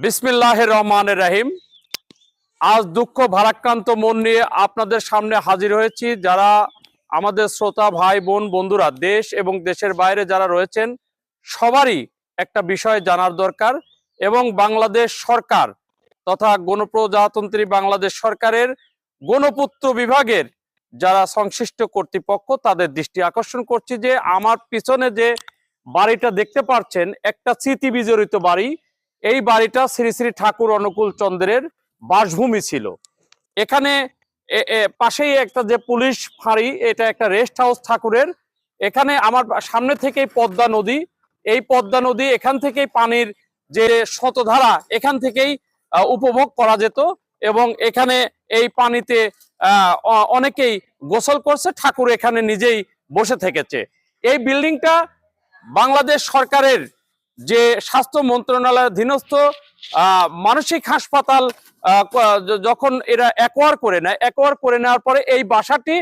বিসমিল্লাহির রহমানির রহিম। আজ দুঃখ ভারাক্রান্ত মন নিয়ে আপনাদের সামনে হাজির হয়েছি। যারা আমাদের শ্রোতা ভাই বোন বন্ধুরা দেশ এবং দেশের বাইরে যারা রয়েছেন, সবারই একটা বিষয় জানার দরকার এবং বাংলাদেশ সরকার তথা গণপ্রজাতন্ত্রী বাংলাদেশ সরকারের গণপূর্ত বিভাগের যারা সংশ্লিষ্ট কর্তৃপক্ষ তাদের দৃষ্টি আকর্ষণ করছি যে আমার পিছনে যে বাড়িটা দেখতে পাচ্ছেন একটা স্মৃতি বিজড়িত বাড়ি। এই বাড়িটা শ্রী শ্রী ঠাকুর অনুকূল চন্দ্রের বাসভূমি ছিল। এখানে পাশেই একটা যে পুলিশ ফাঁড়ি, এটা একটা রেস্ট হাউস ঠাকুরের। এখানে আমার সামনে থেকেই পদ্মা নদী, এই পদ্মা নদী এখান থেকেই পানির যে শতধারা এখান থেকেই উপভোগ করা যেত এবং এখানে এই পানিতে অনেকেই গোসল করছে, ঠাকুর এখানে নিজেই বসে থেকেছে। এই বিল্ডিংটা বাংলাদেশ সরকারের যে স্বাস্থ্য মন্ত্রণালয়ের অধীনস্থ মানসিক হাসপাতাল যখন এরা অ্যাকোয়ার করে নেওয়ার পরে এই বাসাটি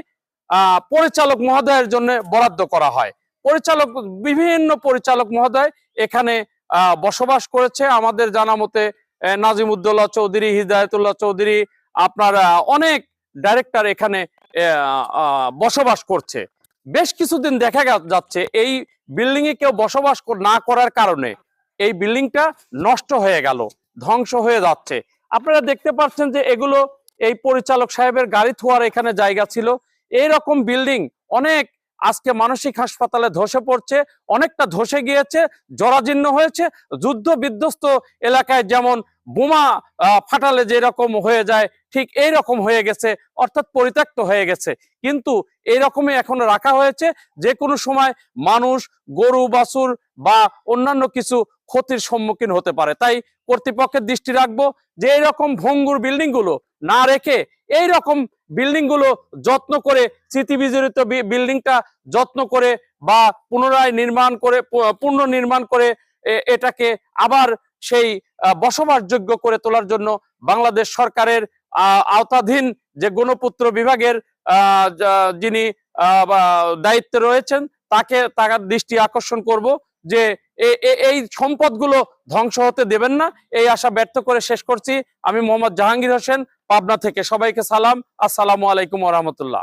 পরিচালক মহোদয়ের জন্য বরাদ্দ করা হয়। বিভিন্ন পরিচালক মহোদয় এখানে বসবাস করেছে। আমাদের জানা মতে নাজিমুদ্দৌলা চৌধুরী, হিদায়তুল্লাহ চৌধুরী, আপনার অনেক ডাইরেক্টর এখানে বসবাস করছে। বেশ কিছুদিন দেখা যাচ্ছে এই বিল্ডিং এ কেউ বসবাস না করার কারণে এই বিল্ডিংটা নষ্ট হয়ে গেল, ধ্বংস হয়ে যাচ্ছে। আপনারা দেখতে পাচ্ছেন যে এগুলো এই পরিচালক সাহেবের গাড়ি থোয়ার এখানে জায়গা ছিল। এইরকম বিল্ডিং অনেক আজকে মানসিক হাসপাতালে ধসে পড়ছে, অনেকটা ধসে গিয়েছে, জরাজীর্ণ হয়েছে। যুদ্ধ বিধ্বস্ত এলাকায় যেমন বোমা ফাটালে যেরকম হয়ে যায়, ঠিক এই রকম হয়ে গেছে, অর্থাৎ পরিত্যক্ত হয়ে গেছে। কিন্তু এইরকমই এখনো রাখা হয়েছে, যে কোনো সময় মানুষ, গরু বাছুর বা অন্যান্য কিছু ক্ষতির সম্মুখীন হতে পারে। তাই কর্তৃপক্ষের দৃষ্টি রাখবো যে এইরকম ভঙ্গুর বিল্ডিং গুলো না রেখে এইরকম বিল্ডিং গুলো যত্ন করে, স্মৃতি বিজড়িত বিল্ডিংটা যত্ন করে বা পুনর্নির্মাণ করে এটাকে আবার সেই বসবাসযোগ্য করে তোলার জন্য বাংলাদেশ সরকারের আওতাধীন যে গণপূর্ত বিভাগের যিনি দায়িত্বে রয়েছেন তার দৃষ্টি আকর্ষণ করব যে এই সম্পদগুলো ধ্বংস হতে দেবেন না। এই আশা ব্যর্থ করে শেষ করছি। আমি মোহাম্মদ জাহাঙ্গীর হোসেন, পাবনা থেকে। সবাইকে সালাম, আসসালামু আলাইকুম ওয়া রাহমাতুল্লাহ।